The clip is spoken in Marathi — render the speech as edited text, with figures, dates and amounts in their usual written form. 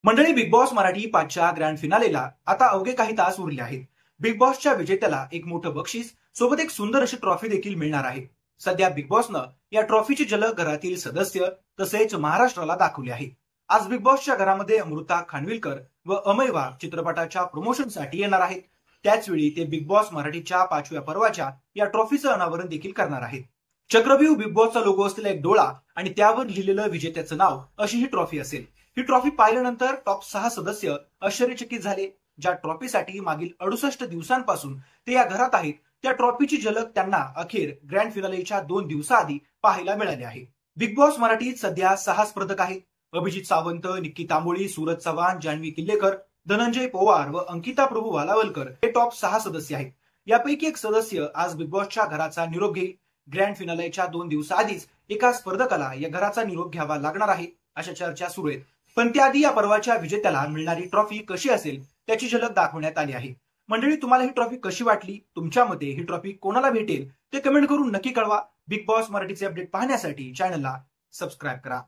मंडळी, बिग बॉस मराठी 5च्या ग्रँड फिनालेला आता अवघे काही तास उरले आहेत. बिग बॉसच्या विजेत्याला एक मोठं बक्षीस सोबत एक सुंदर अशी ट्रॉफी देखील मिळणार आहे. सध्या बिग बॉसनं या ट्रॉफीची झलक घरातील सदस्य तसेच महाराष्ट्राला दाखवली आहे. आज बिग बॉसच्या घरामध्ये अमृता खानविलकर व अमय वाघ चित्रपटाच्या प्रमोशनसाठी येणार आहेत. त्याचवेळी ते बिग बॉस मराठीच्या 5व्या पर्वाच्या या ट्रॉफीचं अनावरण देखील करणार आहेत. चक्रव्यूह बिग बॉसचा लोगो असलेला एक डोळा आणि त्यावर लिहिलेलं विजेत्याचं नाव अशी ही ट्रॉफी असेल. ही ट्रॉफी पाहिल्यानंतर टॉप 6 सदस्य आश्चर्यचकित झाले. ज्या ट्रॉफीसाठी मागील 68 दिवसांपासून ते या घरात आहेत, त्या ट्रॉफीची झलक त्यांना अखेर ग्रँड फिनालेच्या 2 दिवसाआधी पाहायला मिळाली आहे. बिग बॉस मराठीत सध्या 6 स्पर्धक आहेत. अभिजित सावंत, निक्की तांबोळी, सूरज चव्हाण, जान्हवी किल्लेकर, धनंजय पवार व अंकिता प्रभू वालावलकर हे टॉप 6 सदस्य आहेत. यापैकी एक सदस्य आज बिग बॉसच्या घराचा निरोप घेईल. ग्रँड फिनालेच्या 2 दिवसाआधीच एका स्पर्धकाला या घराचा निरोप घ्यावा लागणार आहे, अशा चर्चा सुरू आहेत. पण त्याआधी या पर्वाच्या विजेत्याला मिळणारी ट्रॉफी कशी असेल त्याची झलक दाखवण्यात आली आहे. मंडळी, तुम्हाला ही ट्रॉफी कशी वाटली? तुमच्या मते ही ट्रॉफी कोणाला भेटेल ते कमेंट करून नक्की कळवा. बिग बॉस मराठीचे अपडेट पाहण्यासाठी चॅनलला सबस्क्राईब करा.